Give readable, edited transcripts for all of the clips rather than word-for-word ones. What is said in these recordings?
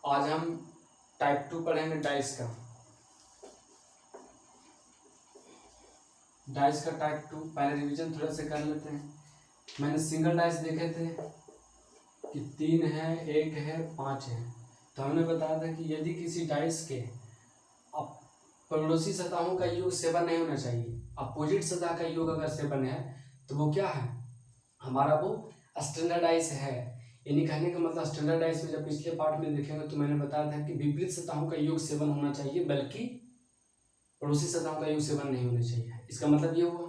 आज हम टाइप 2 पढ़ेंगे डाइस का। डाइस का टाइप 2 पहले रिवीजन थोड़ा सा कर लेते हैं। मैंने सिंगल डाइस देखे थे कि 3 है, 1 है, 5 है। तो हमने बताया था कि यदि किसी डाइस के पड़ोसी सतहों का योग 7 नहीं होना चाहिए, अपोजिट सतह का योग अगर 7 है तो वो क्या है, हमारा वो स्टैंडर्ड डाइस है। यानी कहने का मतलब स्टैंडर्ड डाइस में जब पिछले पार्ट में देखेंगे तो मैंने बताया था कि विपरीत सतहों का योग 7 होना चाहिए, बल्कि पड़ोसी सतहों का योग 7 नहीं होना चाहिए। इसका मतलब ये हुआ।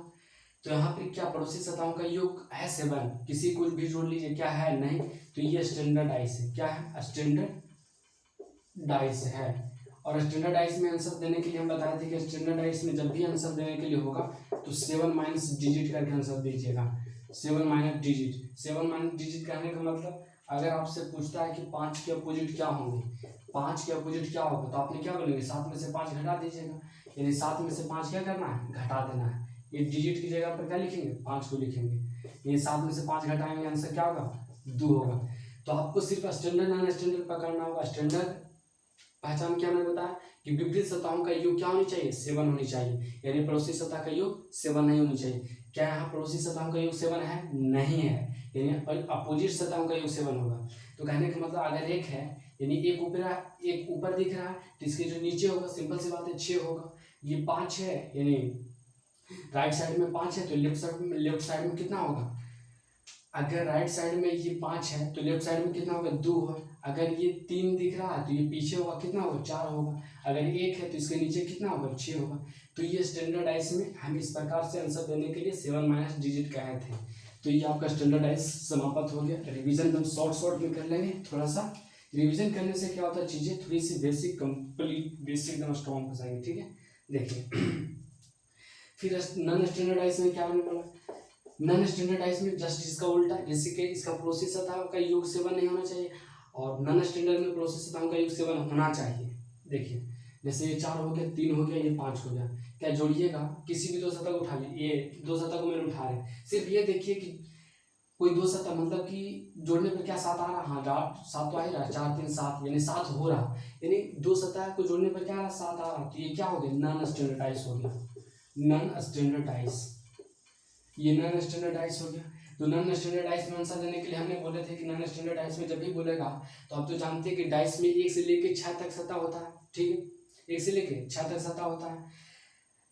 तो यहाँ पे क्या पड़ोसी सतहों का योग है 7, किसी को भी जोड़ लीजिए, क्या है नहीं, तो ये स्टैंडर्ड डाइस है। क्या है, स्टैंडर्ड डाइस है। और स्टैंडर्ड डाइस में आंसर देने के लिए हम बताए थे कि स्टैंडर्ड डाइस में जब भी आंसर देने के लिए होगा तो 7 माइनस डिजिट करके आंसर दीजिएगा। 7 माइनस डिजिट, 7 माइनस डिजिट कहने का मतलब अगर आपसे पूछता है कि 5 के अपोजिट क्या होंगे, 5 के अपोजिट क्या होगा, तो आपने क्या बोलेंगे, 7 में से 5 घटा दीजिएगा। यानी 7 में से 5 क्या करना है, घटा देना है। ये डिजिट की जगह पर क्या लिखेंगे, 5 को लिखेंगे। ये 7 में से 5 घटाएंगे, आंसर क्या होगा, 2 होगा। तो आपको सिर्फ स्टैंडर्ड नॉन स्टैंडर्ड पकड़ना होगा। स्टैंडर्ड पहचान क्या मैंने बताया कि विपरीत सतहों का योग क्या होनी चाहिए, 7 होनी चाहिए। यानी पड़ोसी सतह का योग 7 नहीं होनी चाहिए। क्या यहाँ पड़ोसी सतहों का योग 7 है, नहीं है, यानी अपोजिट सतहों का योग 7 होगा। तो कहने का मतलब अगर एक है, यानी एक ऊपर दिख रहा है तो इसके जो नीचे होगा, सिंपल सी बात है, 6 होगा। ये 5 है, यानी राइट साइड में 5 है तो लेफ्ट साइड में कितना होगा, अगर राइट साइड में ये 5 है तो लेफ्ट साइड में कितना होगा, 2 है। अगर ये 3 दिख रहा है तो ये पीछे होगा, कितना होगा, 4 होगा। अगर 1 है तो इसके नीचे कितना होगा, 6 होगा। तो ये स्टैंडर्ड डाइस में हम इस प्रकार से आंसर देने के लिए 7 माइनस डिजिट कहे थे। तो ये आपका स्टैंडर्ड डाइस समाप्त हो गया। रिविजन हम शॉर्ट में कर लेंगे। थोड़ा सा रिविजन करने से क्या होता है, चीज़ें थोड़ी सी बेसिक कंप्लीट बेसिक एकदम स्ट्रॉन्ग हो जाएंगे। ठीक है, देखिए फिर नॉन स्टैंडर्ड डाइस में क्या होने वाला, नॉन स्टैंडर्ड डाइस में जस्ट इसका उल्टा, जैसे कि इसका पड़ोसी सतह का योग 7 नहीं होना चाहिए और नॉन स्टैंडर्ड में पड़ोसी सतहों का योग 7 होना चाहिए। देखिए जैसे ये 4 हो गया, 3 हो गया, ये 5 हो गया। क्या जोड़िएगा, किसी भी दो सतह को उठा लीजिए, ये दो सतह को मैंने उठा रहे, सिर्फ ये देखिए कि कोई दो सतह मतलब कि जोड़ने पर क्या 7 आ रहा, हाँ 7 तो आ ही रहा है, 4 3 7 यानी 7 हो रहा। यानी दो सतह को जोड़ने पर क्या आ रहा, 7 आ रहा। तो ये क्या हो गया, नॉन स्टैंडर्डाइज हो गया, नॉन स्टैंडर्डाइज, ये नॉन स्टैंडर्डाइज हो गया। तो नॉन स्टैंडर्डाइज में आंसर देने के लिए हमने बोले थे कि नॉन स्टैंडर्डाइज में जब भी बोलेगा तो आप तो जानते हैं कि डाइस में 1 से लेकर 6 तक सतह होता है। ठीक है, 1 से लेकर 6 तक सतह होता है।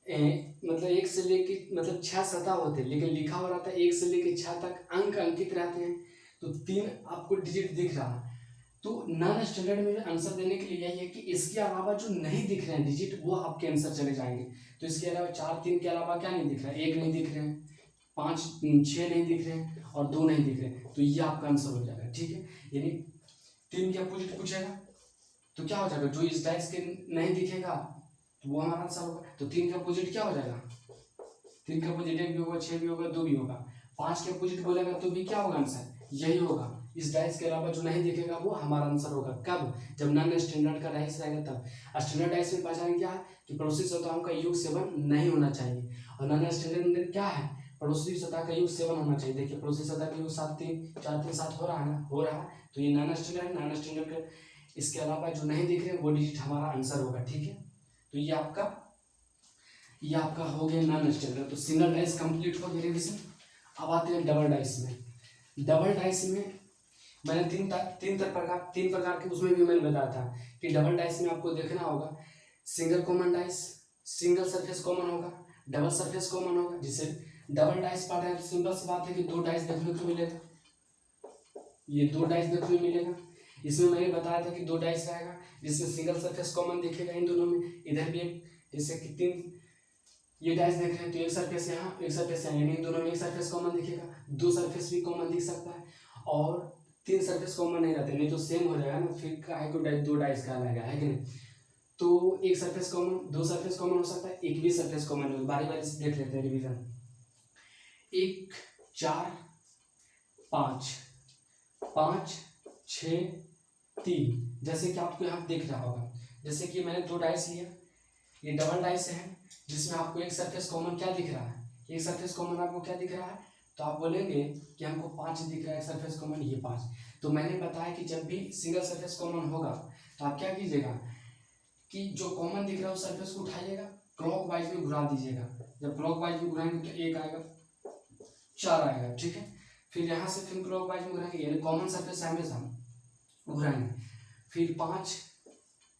मतलब 1 से लेकर मतलब 6 सतह होते हैं, लेकिन लिखा हो रहता है 1 से लेकर 6 तक अंक अंकित रहते हैं। तो 3 आपको डिजिट दिख रहा है। तो नॉन स्टैंडर्ड में आंसर देने के लिए यही है कि इसके अलावा जो नहीं दिख रहे हैं डिजिट, वो आपके आंसर चले जाएंगे। तो इसके अलावा 4 3 के अलावा क्या नहीं दिख रहा है, 1 नहीं दिख रहे हैं, 5 6 नहीं दिख रहे हैं और 2 नहीं दिख रहे हैं। तो ये आपका आंसर हो जाएगा। ठीक है, यानी 3 के अपोजिट पूछेगा तो क्या हो जाएगा, जो इस डाइस के नहीं दिखेगा तो वो हमारा आंसर होगा। तो 3 के अपोजिट क्या हो जाएगा, 3 के अपोजिट 1 भी होगा, 6 भी होगा, 2 भी होगा। 5 के अपोजिट बोलेगा तो भी क्या होगा, आंसर यही होगा। इस डाइस के अलावा जो नहीं दिखेगा वो हमारा आंसर होगा। कब, जब नॉन स्टैंडर्ड का डाइस रहेगा तब। स्टैंडर्ड डाइस में पहचान क्या है कि पड़ोसी सतहों का योग 7 नहीं होना चाहिए और नॉन स्टैंडर्ड में क्या है, पड़ोसी सतह का योग 7 होना चाहिए। देखिए पड़ोसी सतह का योग 7 3 4 3 7 हो रहा है ना, हो रहा है। तो ये नॉन स्टैंडर्ड का इसके अलावा जो नहीं दिख रहे वो डिजिट हमारा आंसर होगा। ठीक है, तो ये आपका हो गया नॉन स्टैंडर्ड। तो सिंगल डाइस कंप्लीट हो गया रिविजन। अब आते हैं डबल डाइस में। डबल डाइस में मैंने तीन प्रकार के उसमें भी मैंने बताया था कि डबल डाइस में आपको देखना होगा single common dice, single surface common होगा, डबल सरफेस कॉमन होगा। जिसे डबल डाइस पार्ट है, सिंपल सी बात है कि 2 डाइस देखने को मिलेगा, ये 2 डाइस देखने को मिलेगा। इसमें मैंने बताया था कि 2 डाइस रहेगा जिसमें सिंगल सरफेस कॉमन दिखेगा इन दोनों में। इधर भी एक, जैसे कि 3 ये डाइस देख रहे हैं तो एक सरफेस यहाँ, एक सरफेस यहाँ, यानी इन दोनों में एक सरफेस कॉमन दिखेगा। 2 सरफेस भी कॉमन दिख सकता है और 3 सरफेस कॉमन नहीं रहते, नहीं तो सेम हो जाएगा ना, फिर काहे को 2 डाइस कहलाएगा, है कि नहीं। तो एक सरफेस कॉमन, 2 सरफेस कॉमन हो सकता है, एक भी सरफेस कॉमन हो। बारी बारी से देख लेते हैं रिवीजन। 1 4 5 5 6 3, जैसे कि आपको यहाँ दिख रहा होगा। जैसे कि मैंने 2 डाइस लिया, ये डबल डाइस है जिसमें आपको एक सरफेस कॉमन क्या दिख रहा है, एक सरफेस कॉमन आपको क्या दिख रहा है, तो आप बोलेंगे कि हमको 5 दिख रहा है सरफेस कॉमन, ये 5। तो मैंने बताया कि जब भी सिंगल सरफेस कॉमन होगा तो आप क्या कीजिएगा कि जो कॉमन दिख रहा है उस सरफेस को उठाइएगा, क्लॉक वाइज में घुरा दीजिएगा। जब क्लॉक वाइज में घुराएंगे तो 1 आएगा, 4 आएगा, ठीक है। फिर यहाँ से फिर क्लॉक वाइज में घुराएंगे, यानी कॉमन सरफेस हमेशा घुराएंगे। फिर 5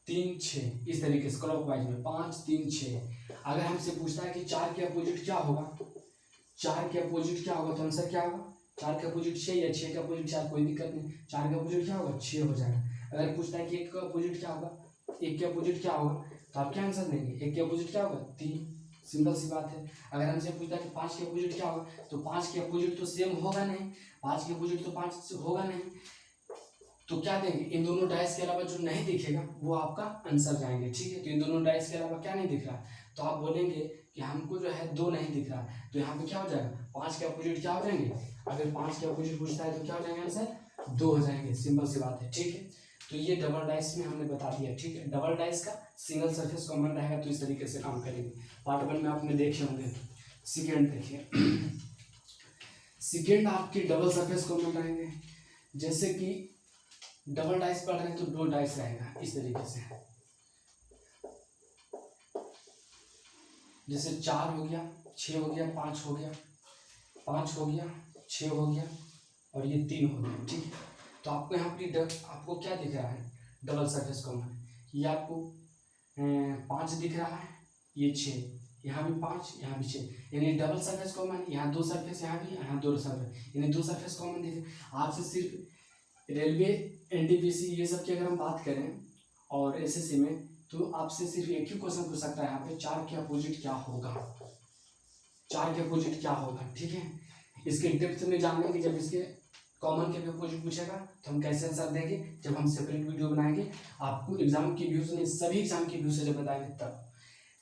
3 6 इस तरीके से क्लॉक वाइज में 5 3 6। अगर हमसे पूछता है कि 4 के अपोजिट क्या होगा, 4 के अपोजिट क्या होगा, तो आंसर क्या होगा, 4 के अपोजिट 6 या 6 के अपोजिट 4, कोई दिक्कत नहीं, 4 के अपोजिट क्या होगा, 6 हो जाएगा। अगर पूछता है कि 1 का अपोजिट क्या होगा, 1 के अपोजिट क्या होगा, तो आप क्या आंसर देंगे, 1 के अपोजिट क्या होगा, 3, सिंपल सी बात है। अगर हमसे पूछता है कि 5 के अपोजिट क्या होगा, तो 5 के अपोजिट तो सेम होगा नहीं, 5 के अपोजिट तो 5 होगा नहीं, तो क्या देंगे, इन दोनों डाइस के अलावा जो नहीं दिखेगा वो आपका आंसर जाएंगे, ठीक है। तो इन दोनों डाइस के अलावा क्या नहीं दिख रहा, तो आप बोलेंगे कि हमको जो है 2 नहीं दिख रहा, तो यहाँ पे क्या हो जाएगा, 5 के अपोजिट क्या हो जाएंगे, अगर 5 के अपोजिट पूछता है तो क्या हो जाएंगे आंसर, 2 हो जाएंगे, सिंपल सी बात है, ठीक है। तो ये डबल डाइस में हमने बता दिया, ठीक है। डबल डाइस का सिंगल सरफेस कॉमन रहेगा तो इस तरीके से काम करेंगे। पार्ट 1 में आपने देखे होंगे। सेकेंड देखिए, सेकेंड आपके डबल सरफेस कॉमन रहेंगे। जैसे कि डबल डाइस पढ़ रहे हैं तो 2 डाइस रहेगा इस तरीके से, जैसे 4 हो गया, 6 हो गया, 5 हो गया, 5 हो गया, 6 हो गया और ये 3 हो गया, ठीक है। तो आपको यहाँ पर आपको क्या दिख रहा है, डबल सरफेस कॉमन, ये आपको 5 दिख रहा है, ये 6, यहाँ भी 5, यहाँ भी 6, यानी डबल सरफेस कॉमन, यहाँ 2 सरफेस, यहाँ भी, यहाँ 2 सरफेस, यानी 2 सरफेस कॉमन दिखे। आपसे सिर्फ रेलवे, एनटीपीसी ये सब की अगर हम बात करें और एसएससी में, तो आपसे सिर्फ एक ही क्वेश्चन पूछ सकता है यहाँ पे, 4 के अपोजिट क्या होगा, 4 के अपोजिट क्या होगा, ठीक है। इसके डेप्थ में जानेंगे, जब इसके कॉमन के अपोजिट पूछेगा तो हम कैसे आंसर देंगे, जब हम सेपरेट वीडियो बनाएंगे, आपको एग्जाम की व्यूज नहीं, सभी एग्जाम की व्यूज से जब बताएंगे तब।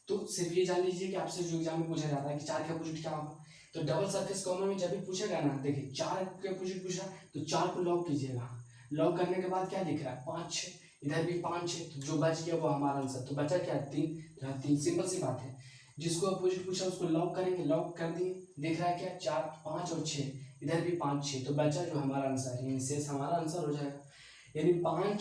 तो सिर्फ ये जान लीजिए कि आपसे जो एग्जाम में पूछा जाता है कि 4 के अपोजिट क्या होगा, तो डबल सरफेस कॉमन में जब भी पूछेगा ना, देखिए 4 के अपोजिट पूछा तो 4 को लॉक कीजिएगा, लॉक करने के बाद क्या दिख रहा है, 5 6, इधर भी 5 6, तो जो बच गया वो हमारा आंसर, तो बचा क्या, 3, तो 3, सिंपल सी बात है। जिसको अपोजिट पूछा उसको लॉक करेंगे, लॉक कर दिए, दिख रहा है क्या, 4 5 और 6, इधर भी 5 6, तो बचा जो हमारा आंसर, यानी शेष हमारा आंसर हो जाएगा। यानी 5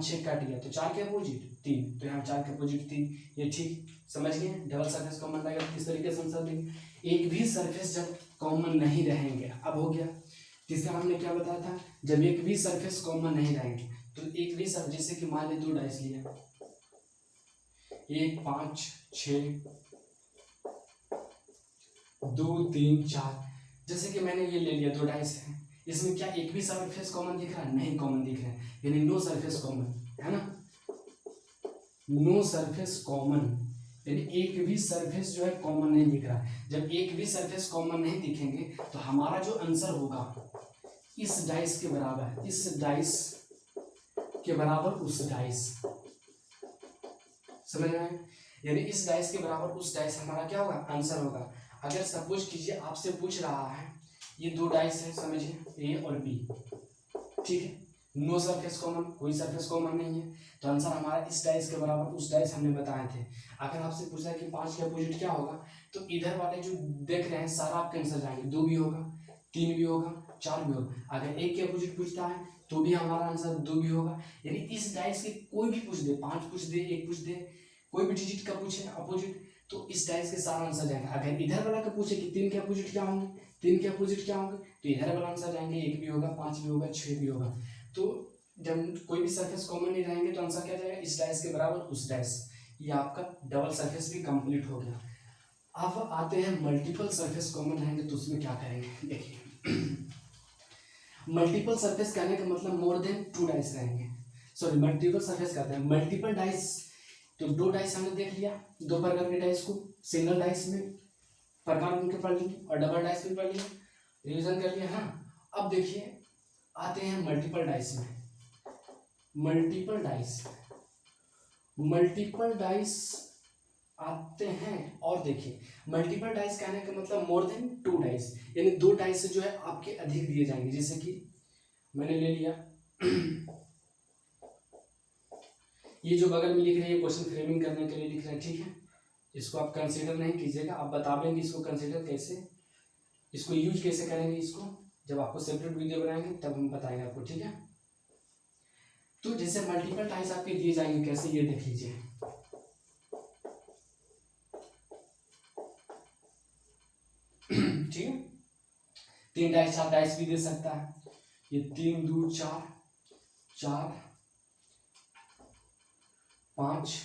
6 कट गया, तो 4 के अपोजिट 3, तो यहाँ 4 के अपोजिट 3, ये ठीक समझ गए। डबल सरफेस कॉमन रहेगा किस तरीके से आंसर देंगे, एक भी सरफेस जब कॉमन नहीं रहेंगे, अब हो गया। तीसरा हमने क्या बताया था, जब एक भी सरफेस कॉमन नहीं रहेंगे, तो एक भी सरफेस, जैसे कि मान ली 2 डाइस लिया, 1 5 6 2 3 4, जैसे कि मैंने ये ले लिया 2 डाइस है, इसमें क्या एक भी सरफेस कॉमन दिख रहा है, नहीं कॉमन दिख रहा है, यानी नो सरफेस कॉमन है ना, नो सरफेस कॉमन, यानी एक भी सरफेस जो है कॉमन नहीं दिख रहा है। जब एक भी सरफेस कॉमन नहीं दिखेंगे तो हमारा जो आंसर होगा इस डाइस के बराबर, इस डाइस के बराबर उस डाइस, समझ रहे हैं, यानी इस डाइस के बराबर उस डाइस हमारा क्या होगा, आंसर होगा। अगर सपोज कीजिए आपसे पूछ रहा है, ये 2 डाइस है, समझिए ए और बी, ठीक है, नो सरफेस कॉमन, कोई सरफेस कॉमन नहीं है, तो आंसर हमारा इस डाइस के बराबर उस डाइस हमने बताए थे। अगर आपसे पूछा है कि 5 के अपोजिट क्या होगा, तो इधर वाले जो देख रहे हैं सारा आपके आंसर जाएंगे, 2 भी होगा, 3 भी होगा, 4 भी होगा। अगर 1 के अपोजिट पूछता है तो भी हमारा आंसर 2 भी होगा, यानी इस डाइस के कोई भी पूछ दे, 5 पूछ दे, 1 पूछ दे, कोई भी डिजिट का पूछे अपोजिट, तो इस डाइस के सारा आंसर जाएंगे। अगर इधर वाला का पूछे कि 3 के अपोजिट क्या होंगे, 3 के अपोजिट क्या होंगे, तो इधर वाला आंसर जाएंगे, 1 भी होगा, 5 भी होगा, 6 भी होगा। तो जब कोई भी सरफेस कॉमन नहीं रहेंगे तो आंसर क्या जाएगा, इस डाइस के बराबर उस डाइस, ये आपका डबल सरफेस भी कंप्लीट हो गया। अब आते हैं मल्टीपल सरफेस कॉमन रहेंगे तो उसमें क्या करेंगे, देखिए मल्टीपल सरफेस करने का मतलब मोर देन 2 डाइस रहेंगे, सॉरी मल्टीपल सरफेस करते हैं, मल्टीपल डाइस, तो 2 डाइस हमने देख लिया, 2 प्रकार के डाइस को, सिंगल डाइस में प्रकार उनके पढ़ लिए और डबल डाइस में पढ़ लिया, रिवीजन कर लिया। हाँ, अब देखिए आते हैं मल्टीपल डाइस में, मल्टीपल डाइस, मल्टीपल डाइस आते हैं, और देखिए मल्टीपल डाइस कहने का मतलब मोर देन 2 डाइस, यानी 2 डाइस से जो है आपके अधिक दिए जाएंगे। जैसे कि मैंने ले लिया ये जो बगल में लिख रहे हैं, क्वेश्चन फ्रेमिंग करने के लिए लिख रहे हैं, ठीक है, इसको आप कंसीडर नहीं कीजिएगा, आप बता देंगे इसको कंसीडर कैसे, इसको यूज कैसे करेंगे, इसको जब आपको सेपरेट वीडियो बनाएंगे तब हम बताएंगे आपको, ठीक है। तो जैसे मल्टीपल टाइप्स आपके दिए जाएंगे कैसे, ये देख लीजिए। ठीक है, 3 डाइस 4 डाइस भी दे सकता है। ये 3 2 4 4 5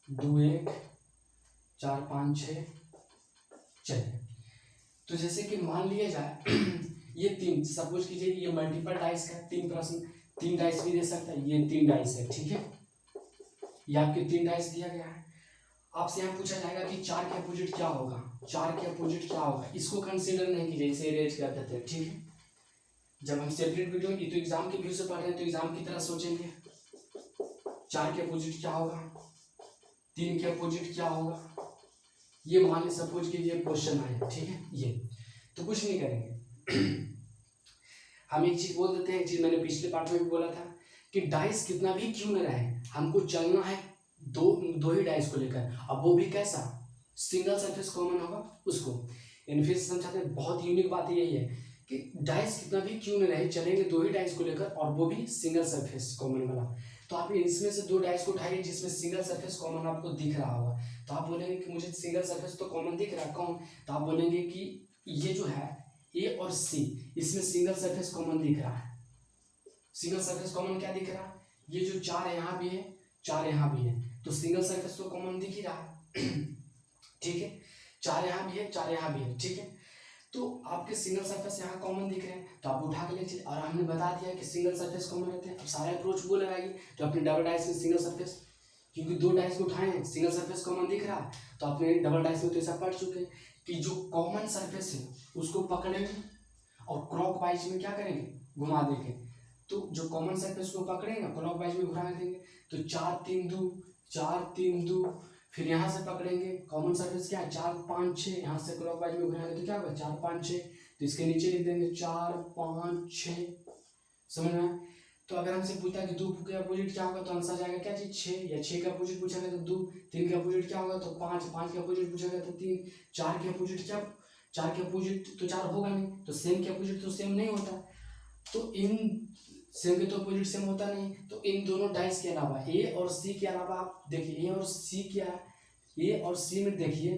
2 1 4 5 6। चलिए, तो जैसे कि मान लिया जाए ये 3, सपोज कीजिए ये मल्टीपल डाइस का 3 प्रश्न, 3 डाइस भी दे सकता है, ये 3 डाइस है, ठीक है। ये आपके 3 डाइस दिया गया है। आपसे यहाँ पूछा जाएगा कि 4 के अपोजिट क्या होगा, 4 के अपोजिट क्या होगा, इसको कंसीडर नहीं कीजिए, इसे इरेज कर देते हैं, ठीक है। जब हम सेपरेट वीडियो की तो एग्जाम के व्यू से पढ़ रहे हैं तो एग्जाम की तरह सोचेंगे। 4 के अपोजिट क्या होगा, 3 के अपोजिट क्या होगा, ये मान ली सपोज कीजिए क्वेश्चन आए, ठीक है। ये तो कुछ नहीं करेंगे हम एक चीज बोल देते हैं, एक चीज मैंने पिछले पार्ट में भी बोला था कि डाइस कितना भी क्यों न रहे, हमको चलना है दो ही डाइस को लेकर, अब वो भी कैसा, सिंगल सरफेस कॉमन होगा उसको। इन फिर से समझाते हैं, बहुत यूनिक बात यही है कि डाइस कितना भी क्यों न रहे, चलेंगे 2 ही डाइस को लेकर और वो भी सिंगल सरफेस कॉमन वाला। तो आप इसमें से 2 डाइस को उठाइए जिसमें सिंगल सरफेस कॉमन आपको दिख रहा होगा, तो आप बोलेंगे कि मुझे सिंगल सरफेस तो कॉमन दिख रहा है, कौन, तो आप बोलेंगे कि ये जो है ए और सी, इसमें सिंगल सरफेस कॉमन दिख रहा है। सिंगल सरफेस कॉमन क्या दिख रहा है, ये जो 4 यहाँ भी है 4 यहाँ भी है, तो सिंगल सरफेस तो कॉमन दिख ही रहा है ठीक है, 4 यहाँ भी है 4 यहाँ भी है, ठीक है। तो आपके सिंगल सरफेस यहाँ कॉमन दिख रहे हैं तो आप उठा के ले चलिए, और हमने बता दिया कि सिंगल सरफेस कॉमन रहते हैं। अब सारे अप्रोच वो लगाइए तो अपने डबल डाइस में सिंगल सरफेस, क्योंकि 2 डाइस को उठाए हैं सिंगल सरफेस कॉमन दिख रहा है, तो अपने डबल डाइस में तो ऐसा पढ़ चुके हैं कि जो कॉमन सरफेस है उसको पकड़ेंगे और क्लॉकवाइज में क्या करेंगे, घुमा देंगे। तो जो कॉमन सरफेस को पकड़ेंगे क्लॉकवाइज में घुमा देंगे, तो 4 3 2 4 3 2, फिर यहाँ से पकड़ेंगे कॉमन सरफेस क्या है 4 5 6, यहाँ से क्लॉकवाइज में घुमाएंगे तो क्या होगा 4 5 6, तो इसके नीचे लिख देंगे 4 5 6, समझ में आया। तो अगर हमसे पूछता है कि 2 के अपोजिट क्या होगा तो आंसर जाएगा क्या चीज 6, या 6 के अपोजिट पूछेगा तो 2, 3 के अपोजिट क्या होगा तो 5, 5 के अपोजिट पूछेगा तो 3, 4 के अपोजिट क्या, 4 के अपोजिट तो 4 होगा नहीं, तो सेम के अपोजिट तो सेम नहीं होता, तो इन सेम के तो अपोजिट सेम होता नहीं, तो इन दोनों डाइस के अलावा ए और सी के अलावा आप देखिए ए और सी क्या है, ए और सी में देखिए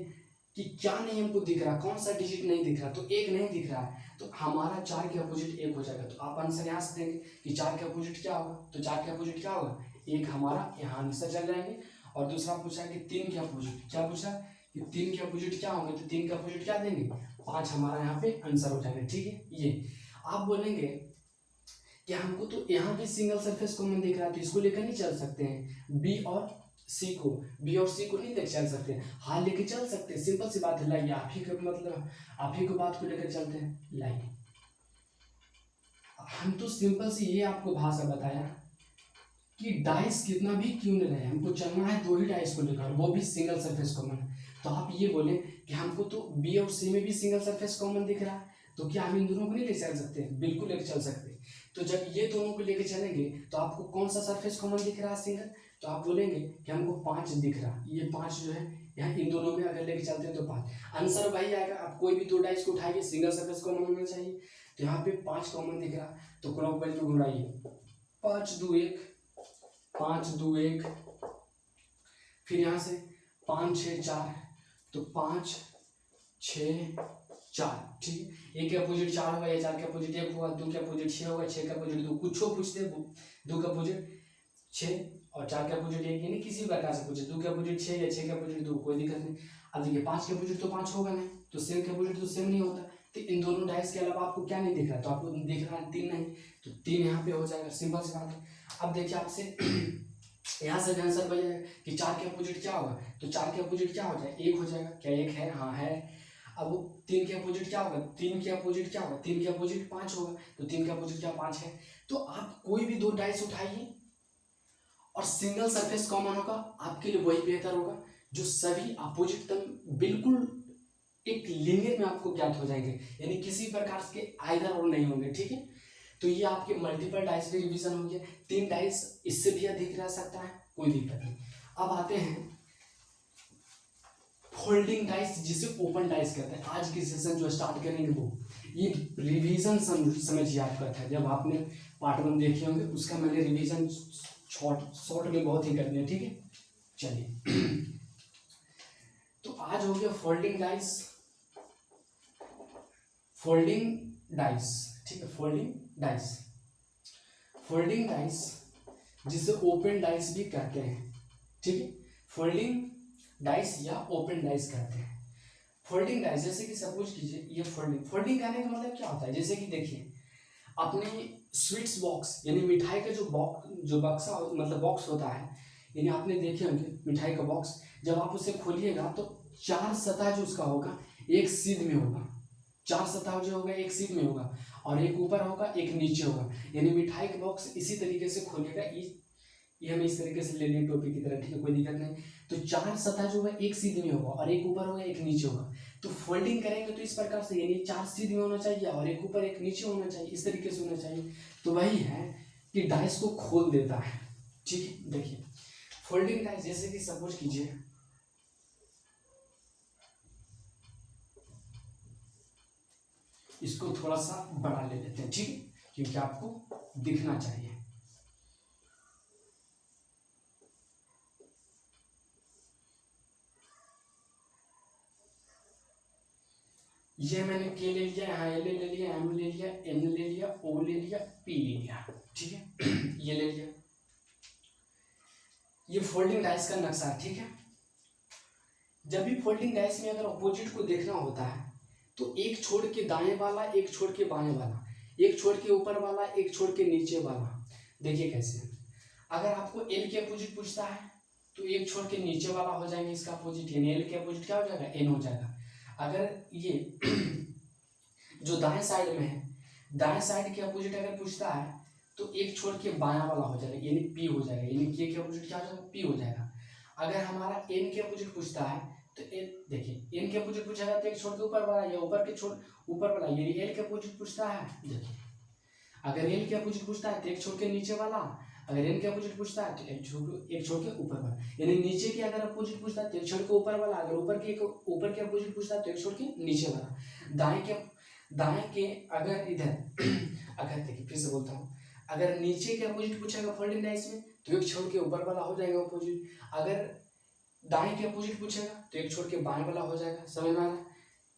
कि क्या नहीं हमको दिख रहा, कौन सा डिजिट नहीं दिख रहा, तो 1 नहीं दिख रहा है, तो हमारा 4 के अपोजिट 1 हो जाएगा। तो आप आंसर यहाँ से देंगे कि 4 के अपोजिट क्या होगा, तो 4 के अपोजिट क्या होगा 1, हमारा यहाँ आंसर चल जाएंगे। और दूसरा पूछा कि 3 के अपोजिट क्या पूछा कि 3 के अपोजिट क्या होंगे, तो 3 के अपोजिट क्या देंगे 5, हमारा यहाँ पे आंसर हो जाएगा, ठीक है। ये आप बोलेंगे कि हमको तो यहाँ भी सिंगल सरफेस कॉमन दिख रहा है तो इसको लेकर नहीं चल सकते हैं, बी और सी को नहीं लेकर चल सकते हैं, हाँ लेके चल सकते हैं, सिंपल सी बात है, लाइए आप ही को मतलब आप ही को बात को लेकर चलते हैं, लाइए हम तो सिंपल सी ये आपको भाषा बताया कि डाइस कितना भी क्यों न रहे, हमको चलना है 2 ही डाइस को लेकर, वो भी सिंगल सरफेस कॉमन। तो आप ये बोले कि हमको तो बी और सी में भी सिंगल सरफेस कॉमन दिख रहा है, तो क्या हम इन दोनों को नहीं ले चल सकते, बिल्कुल लेकर चल सकते। तो जब ये दोनों को लेकर चलेंगे तो आपको कौन सा सरफेस कॉमन दिख रहा है सिंगल, तो आप बोलेंगे कि हमको 5 दिख रहा, ये 5 जो है यहाँ इन दोनों में अगर लेके चलते हैं तो 5, आंसर वही आएगा। आप कोई भी 2 डाइस को उठाइए सिंगल सरफेस कॉमन होना चाहिए, तो यहाँ पे 5 कॉमन दिख रहा, तो क्लॉकवाइज में घुमाइए 5 2 1 5 2 1, फिर यहाँ से 5 6 4, तो 5 6 4, ठीक है। 1 के अपोजिट 4 होगा या 4 के अपोजिट 1 होगा, 2 के अपोजिट 6 होगा, 6 के अपोजिट 2, कुछ पूछते 2 के अपोजिट 6 और 4 के अपोजिट 1, यानी किसी प्रकार से पूछे 2 के अपोजिट 6 या 6 के अपोजिट 2, कोई दिक्कत नहीं। अब देखिए 5 के अपोजिट तो 5 होगा नहीं, तो सेम के अपोजिट तो सेम नहीं होता, तो इन दोनों डाइस के अलावा आपको क्या नहीं दिख रहा, तो आपको दिख रहा है 3 नहीं, तो 3 यहाँ पे हो जाएगा, सिंपल सी बात है। अब देखिए आपसे यहाँ से आंसर बचेगा कि 4 के अपोजिट क्या होगा, तो 4 के अपोजिट क्या हो जाएगा 1 हो जाएगा, क्या 1 है, हाँ है। अब 3 के अपोजिट क्या होगा, 3 के अपोजिट क्या होगा, 3 के अपोजिट 5 होगा, तो 3 के अपोजिट क्या 5 है। तो आप कोई भी 2 डाइस उठाइए और सिंगल सरफेस कॉमन होगा, आपके लिए वही बेहतर होगा जो सभी अपोजिट टर्म बिल्कुल एक लीनियर में आपको ज्ञात हो जाएंगे, यानी किसी प्रकार के आइदर और नहीं होंगे, ठीक है। तो ये आपके मल्टीपल डाइस पे रिवीजन हो गया, 3 डाइस इससे भी अधिक रह सकता है, कोई दिक्कत नहीं। अब आते हैं फोल्डिंग डाइस जिसे ओपन डाइस कहते हैं। आज की सेशन जो स्टार्ट करेंगे वो ये रिवीजन समझिए आपका था। जब आपने पार्ट 1 देखे होंगे उसका मैंने रिवीजन शॉर्ट में बहुत ही कर दिया, ठीक है। चलिए तो आज हो गया फोल्डिंग डाइस, फोल्डिंग डाइस, ठीक है। फोल्डिंग डाइस, फोल्डिंग डाइस जिसे ओपन डाइस भी कहते हैं, ठीक है। फोल्डिंग डाइस या ओपन डाइस कहते हैं। फोल्डिंग डाइस जैसे कि सपोज कीजिए ये फोल्डिंग कहने का मतलब क्या होता है, जैसे कि देखिए अपने स्वीट्स बॉक्स यानी मिठाई का जो बक्सा मतलब बॉक्स होता है, यानी आपने देखे होंगे मिठाई का बॉक्स, जब आप उसे खोलिएगा तो 4 सतह जो उसका होगा एक सीध में होगा, 4 सतह जो होगा एक सीध में होगा और एक ऊपर होगा एक नीचे होगा। यानी मिठाई का बॉक्स इसी तरीके से खोलिएगा, ये हमें इस तरीके से ले लें टोपी की तरह, ठीक है, कोई दिक्कत नहीं। तो 4 सतह जो है एक सीध में होगा और एक ऊपर होगा एक नीचे होगा। तो फोल्डिंग करेंगे तो इस प्रकार से, यानी 4 सीध में होना चाहिए और एक ऊपर एक नीचे होना चाहिए, इस तरीके से होना चाहिए। तो वही है कि डाइस को खोल देता है, ठीक है। देखिए फोल्डिंग डाइस जैसे कि सपोज कीजिए इसको थोड़ा सा बड़ा ले लेते हैं, ठीक है, क्योंकि आपको दिखना चाहिए। ये मैंने के ले लिया, यहाँ एल ले लिया, एम ले लिया, एन ले लिया, ओ ले लिया, पी ले लिया, ठीक है। ये ले लिया, ये फोल्डिंग डाइस का नक्शा है, ठीक है। जब भी फोल्डिंग डाइस में अगर अपोजिट को देखना होता है तो एक छोड़ के दाएं वाला, एक छोड़ के बाएं वाला, एक छोड़ के ऊपर वाला, एक छोड़ के नीचे वाला। देखिए कैसे, अगर आपको एल के अपोजिट पूछता है तो एक छोड़ के नीचे वाला हो जाएगा इसका अपोजिट, यानी एल के अपोजिट क्या हो जाएगा, एन हो जाएगा। अगर ये जो दाएं साइड में है, दाएं साइड के अपोजिट अगर पूछता है तो एक छोड़ के बायां वाला हो जाएगा, यानी पी हो जाएगा, यानी के अपोजिट क्या हो जाएगा, पी हो जाएगा। अगर हमारा एन के अपोजिट पूछता है तो एन, देखिए एन के अपोजिट पूछेगा तो एक छोड़ के ऊपर वाला या ऊपर के छोड़ ऊपर वाला, यानी एल के अपोजिट पूछता है। देखिए अगर एल के अपोजिट पूछता है तो एक छोड़ के नीचे वाला, अगर एन के अपोजिट पूछता है तो एक छोड़ के ऊपर वाला, यानी नीचे के अगर अपोजिट पूछता है तो एक छोड़ के ऊपर वाला, अगर ऊपर के अपोजिट पूछता है तो एक छोड़ के नीचे वाला। दाएं के अगर इधर अगर देखिए फिर से बोलता हूँ, अगर नीचे के अपोजिट पूछेगा फोल्डिंग डाइस में तो एक छोड़ के ऊपर वाला हो जाएगा अपोजिट, अगर दाएं के अपोजिट पूछेगा तो एक छोड़ के बाएं वाला हो जाएगा, समझ में आ रहा है।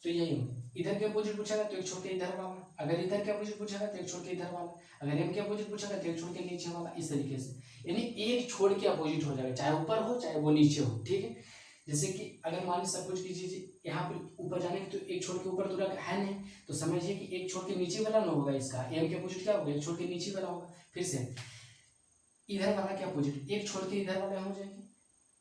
तो यही होगा, इधर के अपोजिट पूछेगा तो एक छोड़ के इधर वाला, अगर इधर के अपोजिट पूछेगा तो एक छोड़ के इधर वाला, अगर एम के अपोजिट पूछेगा तो एक छोड़ के नीचे वाला, इस तरीके से, यानी एक छोड़ के अपोजिट हो जाएगा, चाहे ऊपर हो चाहे वो नीचे हो, ठीक है। जैसे कि अगर मान लीजिए सपोज कीजिए यहाँ पे ऊपर जाने की तो एक छोड़ के ऊपर तो है नहीं, तो समझिए कि एक छोड़ के नीचे वाला ना होगा, इसका एम के अपोजिट क्या होगा, एक छोड़ के नीचे वाला होगा। फिर से इधर वाला के अपोजिट एक छोड़ के इधर वाला हो जाएंगे,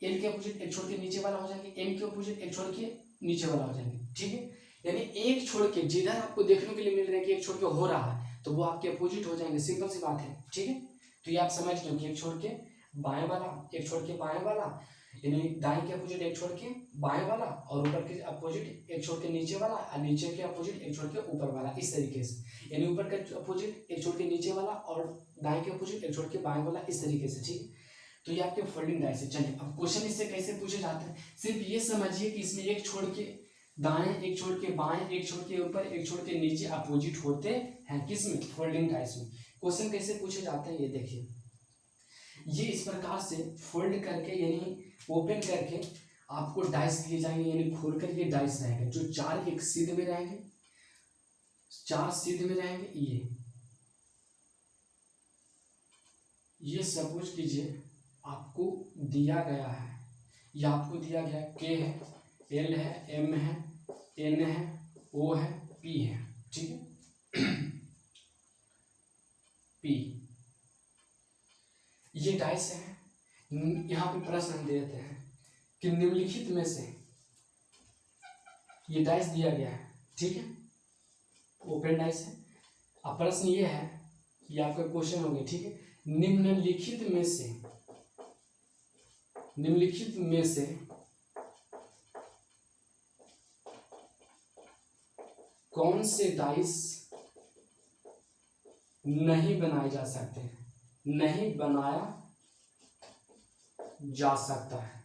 एल के अपोजिट एक छोड़ के नीचे वाला हो जाएंगे, एम के अपोजिट एक छोड़ के नीचे वाला हो जाएंगे, ठीक है। यानी एक छोड़ के जिधर आपको देखने के लिए मिल रहा है कि एक छोड़ के हो रहा है तो वो आपके अपोजिट हो जाएंगे, सिंपल सी बात है, ठीक है। तो ये आप समझ लो कि एक छोड़ के बाएं वाला, एक छोड़ के बाएं वाला, यानी दाएं के अपोजिट एक छोड़ के बाएं वाला और ऊपर के अपोजिट एक छोड़ के नीचे वाला और नीचे के अपोजिट एक छोड़ के ऊपर वाला, इस तरीके से, यानी ऊपर के अपोजिट एक छोड़ के नीचे वाला और दाएं के अपोजिट एक छोड़ के बाएं वाला, इस तरीके से, ठीक है। तो ये आपके फोल्डिंग डाइस है। चलिए अब क्वेश्चन इससे कैसे पूछे जाते हैं, सिर्फ ये समझिए कि इसमें एक छोड़ के दाएं, एक छोड़ के बाएं, एक छोड़ के ऊपर, एक छोड़ के नीचे अपोजिट होते हैं, किसमें, फोल्डिंग डाइस में। क्वेश्चन कैसे पूछे जाते हैं ये देखिए, ये इस प्रकार से फोल्ड करके यानी ओपन करके आपको डाइस दिए जाएंगे, यानी खोल कर ये डाइस रहेंगे जो 4 एक सीध में रहेंगे, 4 सीध में रहेंगे। ये सपोज कीजिए आपको दिया गया है, ये आपको दिया गया के है, एल है, एम है, एन है, ओ है, पी है, ठीक है। पी ये डाइस है। यहाँ पे प्रश्न हम दे देते हैं कि निम्नलिखित में से, ये डाइस दिया गया है, ठीक है, ओपन डाइस है। अब प्रश्न ये है, ये आपका क्वेश्चन हो गया, ठीक है। निम्नलिखित में से कौन से डाइस नहीं बनाए जा सकते, नहीं बनाया जा सकता है,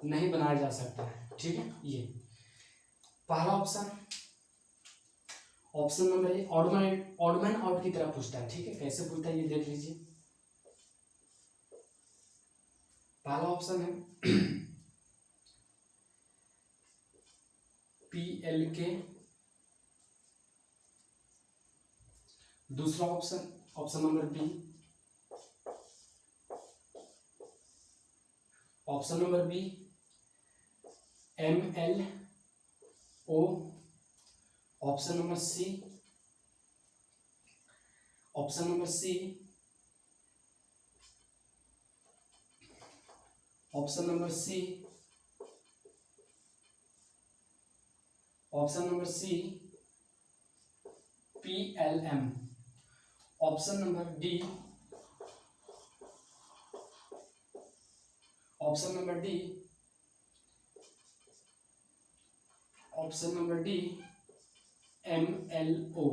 नहीं बनाया जा सकता है, ठीक है। ये पहला option. Option number A odd man out की तरह पूछता है, ठीक है। कैसे पूछता है ये देख लीजिए। पहला ऑप्शन है PLK। दूसरा option, option number B, option number B MLO। Option number C, option number C, option number C, option number C PLM। Option number D, option number D, option number D MLO।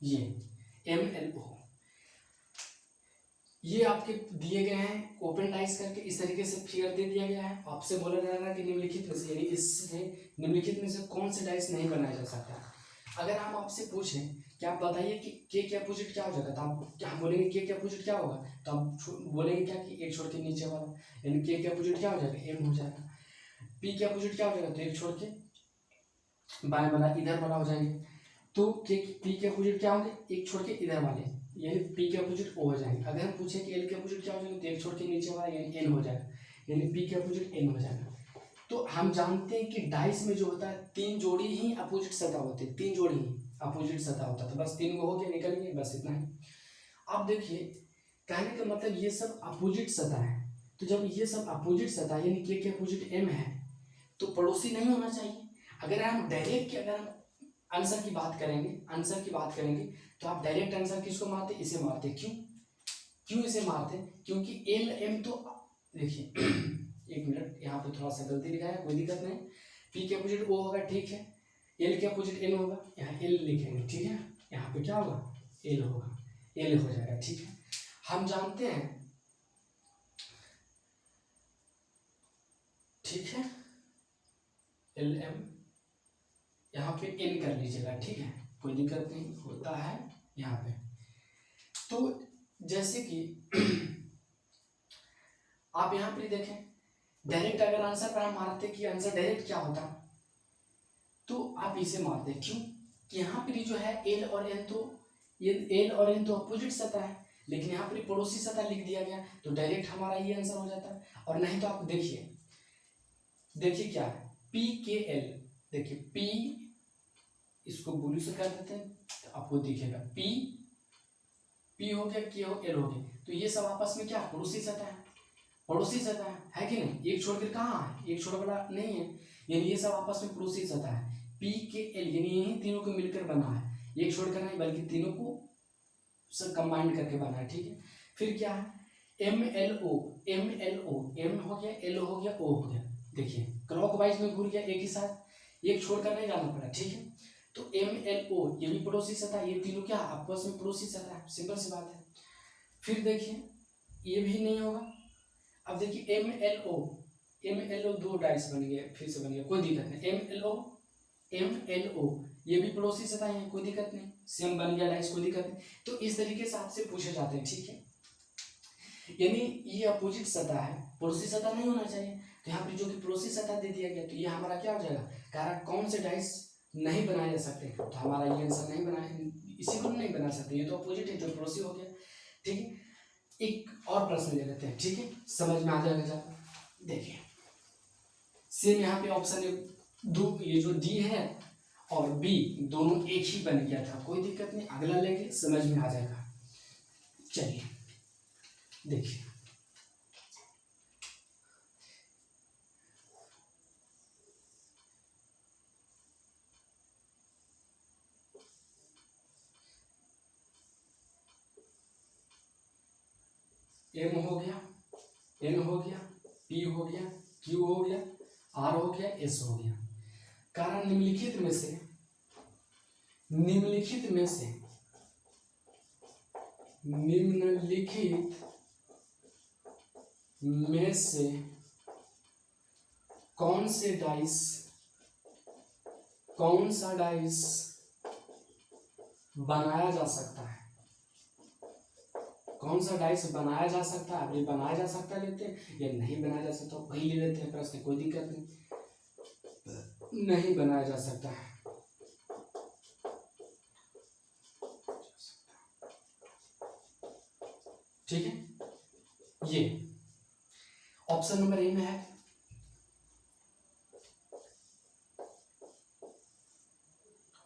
ये MLO ये आपके दिए गए हैं open dice करके इस तरीके से फिगर दे दिया गया है। आपसे बोला जा रहा है कि निम्नलिखित में से, यानी इससे निम्नलिखित में से कौन से डाइस नहीं बनाया जा सकता। अगर हम आपसे पूछें कि आप बताइए कि के अपोजिट क्या हो जाएगा, तो आप क्या हम बोलेंगे के अपोजिट क्या होगा, तो आप बोलेंगे क्या कि एक छोड़ के नीचे वाला, यानी के अपोजिट क्या हो जाएगा, M हो जाएगा। P के अपोजिट क्या हो जाएगा, तो एक छोड़ के बाएं वाला इधर वाला हो जाएंगे। तो P के अपोजिट क्या होंगे, एक छोड़ के इधर वाले, यानी P के अपोजिट O हो जाएंगे। अगर हम पूछे कि L के अपोजिट क्या हो जाएंगे, तो एक छोड़ के नीचे वाला यानी N हो जाएगा, यानी P के अपोजिट N हो जाएगा। तो हम जानते हैं कि डाइस में जो होता है 3 जोड़ी ही अपोजिट सतह होते हैं, 3 जोड़ी ही अपोजिट सतह होता है। तो बस 3 को हो गया, निकल गए, बस इतना ही। अब देखिए कहने का मतलब ये सब अपोजिट सतह है। तो जब ये सब अपोजिट सतह यानी के अपोजिट M है तो पड़ोसी नहीं होना चाहिए। अगर हम डायरेक्ट अगर हम आंसर की बात करेंगे तो आप डायरेक्ट आंसर किसको मारते, इसे मारते। क्यों इसे मारते, क्योंकि LM तो देखिए एक मिनट, यहाँ पे थोड़ा सा गलती लिखा है, कोई दिक्कत नहीं। P के अपोजिट O होगा, ठीक है। L के अपोजिट N होगा, यहाँ L लिखेंगे, ठीक है। यहाँ पे क्या होगा, L होगा, L हो जाएगा, ठीक है। हम जानते हैं, ठीक है, LM यहाँ पे N कर लीजिएगा, ठीक है, कोई दिक्कत नहीं होता है यहाँ पे। तो जैसे कि आप यहाँ पे देखें, डायरेक्ट अगर आंसर पर हम मारते कि आंसर डायरेक्ट क्या होता, तो आप इसे मारते। क्यों कि यहाँ पर जो है L और N तो ये L और N तो अपोजिट सतह है, लेकिन यहाँ पर पड़ोसी सतह लिख दिया गया, तो डायरेक्ट हमारा ये आंसर हो जाता है। और नहीं तो आप देखिए क्या है PKL, देखिए P इसको ब्लू से कर देते हैं तो आपको दिखेगा P हो गया, K हो, L हो गया। तो ये सब आपस में क्या पड़ोसी सतह है, पड़ोसी सतह है कि नहीं। एक छोड़कर कहाँ है, एक छोड़ वाला नहीं है, यानी ये सब आपस में पड़ोसी सतह है। PKL यानी यही तीनों को मिलकर बना है, एक छोड़कर नहीं बल्कि तीनों को सब कंबाइंड करके बना है, ठीक है। फिर क्या है MLO, M हो गया, L हो गया, O हो गया। देखिए क्लॉकवाइज में घूर गया एक ही साथ, एक छोड़कर नहीं जाना पड़ा, ठीक है। तो MLO ये भी पड़ोसी सतह, ये तीनों क्या आपस में पड़ोसी सतह है, सिंपल सी बात है। फिर देखिए ये भी नहीं होगा। अब देखिए MLO 2 डाइस बन गए, फिर से बन गया, कोई दिक्कत नहीं। MLO ये भी पड़ोसी सतह है, कोई दिक्कत नहीं, सेम बन गया डाइस, कोई दिक्कत नहीं। तो इस तरीके से आपसे पूछे जाते हैं, ठीक है। यानी ये अपोजिट सतह है, पड़ोसी सतह नहीं होना चाहिए। तो यहाँ पे जो कि पड़ोसी सतह दे दिया गया, तो ये हमारा क्या हो जाएगा, कारक कौन से डाइस नहीं बनाए जा सकते, तो हमारा ये आंसर नहीं बना, इसी को नहीं बना सकते, ये तो अपोजिट है, जो पड़ोसी हो गया, ठीक है। एक और प्रश्न ले लेते हैं, ठीक है, समझ में आ जाएगा जब देखिए। सेम यहाँ पे ऑप्शन दो, ये जो डी है और बी दोनों एक ही बन गया था, कोई दिक्कत नहीं, अगला लेंगे समझ में आ जाएगा। चलिए देखिए M हो गया, N हो गया, P हो गया, Q हो गया, R हो गया, S हो गया। कारण निम्नलिखित में से कौन सा डाइस बनाया जा सकता है, कौन सा डाइस बनाया जा सकता है। अब ये बनाया जा सकता लेते हैं या नहीं बनाया जा सकता, वही ले लेते हैं प्रश्न, कोई दिक्कत नहीं बनाया जा सकता है। ठीक है, ये ऑप्शन नंबर ए में है।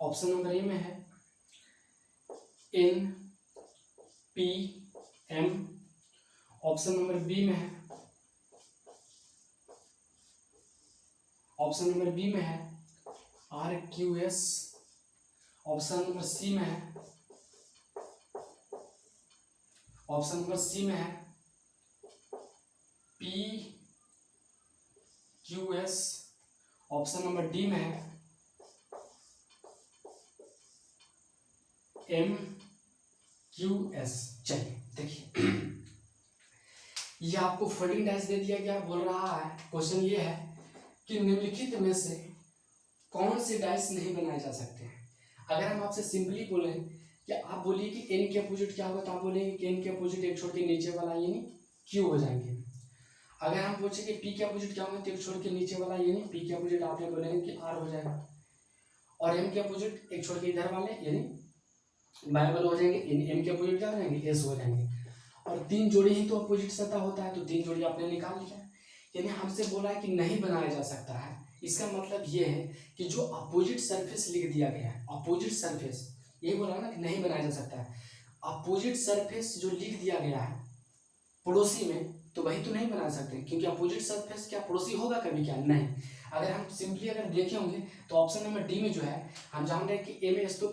ऑप्शन नंबर ए में है NPM। ऑप्शन नंबर बी में है, ऑप्शन नंबर बी में है RQS। ऑप्शन नंबर सी में है, ऑप्शन नंबर सी में है PQS। ऑप्शन नंबर डी में है MQS। चलिए देखिए, ये आपको फोल्डिंग डाइस दे दिया गया, बोल रहा है क्वेश्चन ये है कि निम्नलिखित में से कौन से डाइस नहीं बनाए जा सकते हैं। अगर हम आपसे सिंपली बोले कि आप बोलिए कि n के अपोजिट क्या होगा, तो आप बोलेंगे कि n के अपोजिट एक छोड़ के नीचे वाला यानी q हो जाएंगे। अगर हम पूछे कि p के अपोजिट क्या होगा, तो एक छोड़ के नीचे वाला यानी p के अपोजिट आपने बोलेंगे कि r हो जाएगा। और m के अपोजिट एक छोड़ के इधर वाले यानी बाएं वाले हो जाएंगे, m के अपोजिट क्या हो जाएंगे, s हो जाएंगे। और तीन जोड़ी ही तो अपोजिट सतह होता है, तो तीन जोड़ी आपने निकाल लिया। यानी हमसे बोला है कि नहीं बनाया जा सकता है, इसका मतलब ये है कि जो अपोजिट सरफेस लिख दिया गया है, अपोजिट सरफेस, यही बोला ना कि नहीं बनाया जा सकता है। अपोजिट सरफेस जो लिख दिया गया है पड़ोसी में, तो वही तो नहीं बना सकते, क्योंकि अपोजिट सरफेस क्या पड़ोसी होगा कभी, क्या नहीं। अगर हम सिंपली अगर देखे होंगे तो ऑप्शन नंबर डी में जो है, हम जान रहे हैं कि MS तो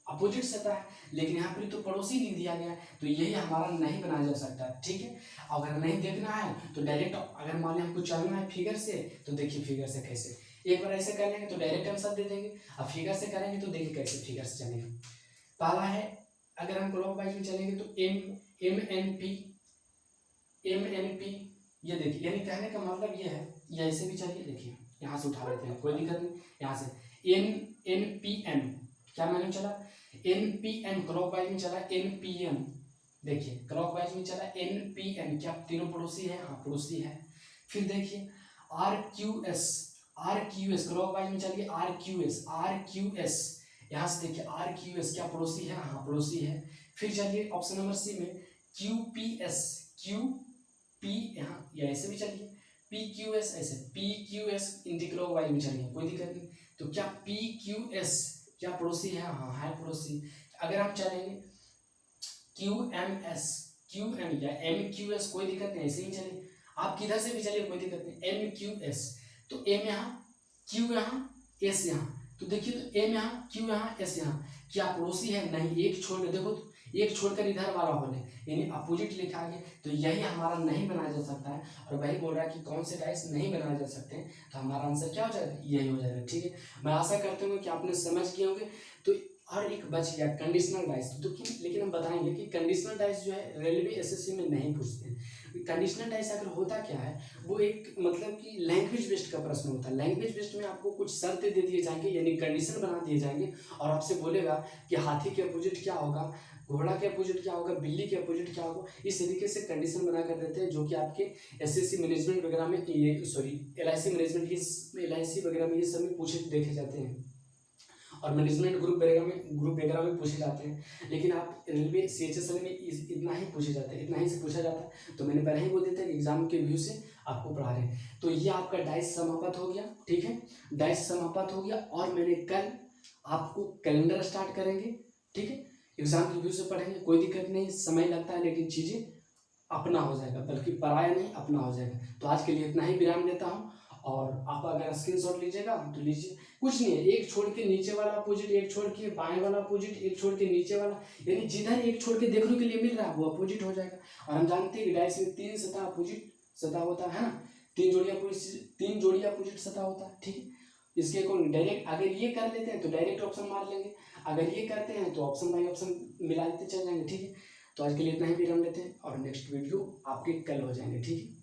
अपोजिट सतह है, लेकिन यहाँ पर तो पड़ोसी लिख दिया गया है, तो यही हमारा नहीं बनाया जा सकता। ठीक है, अगर नहीं देखना है तो डायरेक्ट, अगर मान लें हमको चलना है फिगर से, तो देखिए फिगर से कैसे, एक बार ऐसे कर लेंगे तो डायरेक्ट आंसर दे देंगे। अब फिगर से करेंगे तो देखिए कैसे फिगर से चलेंगे। पहला है, अगर हम क्लॉकवाइज में चलेंगे तो MNP, ये देखिए, यानी कहने का मतलब ये है, ये ऐसे भी चलिए, देखिए यहाँ से उठा लेते हैं, कोई दिक्कत नहीं। यहाँ से NPM क्या मैंने चला, NPM क्लॉकवाइज में चला, NPM देखिए क्लॉकवाइज में चला, NPM क्या तीनों पड़ोसी है, हाँ पड़ोसी है। फिर देखिए RQS क्लॉकवाइज में चलिए, RQS यहाँ से देखिए RQS क्या पड़ोसी है, हाँ पड़ोसी है। फिर चलिए ऑप्शन नंबर सी में QP, यहाँ ये ऐसे भी चलिए, PQS ऐसे, PQS एंटी क्लॉकवाइज में चलिए, कोई दिक्कत नहीं। तो क्या PQS क्या पड़ोसी है, हाँ है पड़ोसी। अगर हम चलेंगे QM या MQS, कोई दिक्कत नहीं, ऐसे ही चलिए, आप किधर से भी चलिए कोई दिक्कत नहीं। MQS तो M यहाँ, Q यहाँ, S यहाँ, तो देखिए तो M यहाँ, Q यहाँ, S यहाँ, क्या पड़ोसी है, नहीं। एक छोड़ कर देखो, एक छोड़कर इधर वाला होने यानी अपोजिट लिखा गया, तो यही हमारा नहीं बनाया जा सकता है। और वही बोल रहा है कि कौन से डाइस नहीं बनाए जा सकते, तो हमारा आंसर क्या हो जाएगा, यही हो जाएगा। ठीक है, मैं आशा करता हूँ कि आपने समझ किए होंगे। तो और एक बच गया कंडीशनल डाइस, तो लेकिन हम बताएंगे कि कंडीशनल डाइस जो है रेलवे SSC में नहीं पूछते हैं। कंडीशनल डाइस अगर होता क्या है, वो एक मतलब कि लैंग्वेज बेस्ड का प्रश्न होता है। लैंग्वेज बेस्ड में आपको कुछ शर्त दे दिए जाएंगे, यानी कंडीशन बना दिए जाएंगे, और आपसे बोलेगा कि हाथी के अपोजिट क्या होगा, घोड़ा के अपोजिट क्या होगा, बिल्ली के अपोजिट क्या होगा। इस तरीके से कंडीशन बना कर देते हैं, जो कि आपके SSC मैनेजमेंट वगैरह में, ये सॉरी LIC मैनेजमेंट, LIC वगैरह में ये सब में पूछे देखे जाते हैं, और मैनेजमेंट ग्रुप वगैरह में पूछे जाते हैं। लेकिन आप रेलवे CHSL में इतना ही पूछे जाते हैं, इतना ही से पूछा जाता है। तो मैंने पहले ही बोल दिया था कि एग्जाम के व्यू से आपको पढ़ा रहे हैं। तो ये आपका डाइस समाप्त हो गया। ठीक है, डाइस समाप्त हो गया, और मैंने कल आपको कैलेंडर स्टार्ट करेंगे। ठीक है, एग्जाम के व्यू से पढ़ेंगे, कोई दिक्कत नहीं, समय लगता है लेकिन चीज़ें अपना हो जाएगा, बल्कि पराया नहीं अपना हो जाएगा। तो आज के लिए इतना ही विराम देता हूँ, और आप अगर स्क्रीनशॉट लीजिएगा तो लीजिए, कुछ नहीं है, एक छोड़ के नीचे वाला अपोजिट, एक छोड़ के बाएं वाला अपोजिट, एक छोड़ के नीचे वाला, यानी जिधर एक छोड़ के देखने के लिए मिल रहा है वो अपोजिट हो जाएगा। और हम जानते हैं कि डाइस में 3 सतह अपोजिट सतह होता है ना, 3 जोड़ी अपोजिट सतह होता है। ठीक है, इसके अकॉर्डिंग डायरेक्ट अगर ये कर लेते हैं तो डायरेक्ट ऑप्शन मार लेंगे, अगर ये करते हैं तो ऑप्शन बाई ऑप्शन मिलाते चल जाएंगे। ठीक है, तो आज के लिए इतना ही विराम लेते हैं, और नेक्स्ट वीडियो आपके कल हो जाएंगे। ठीक है।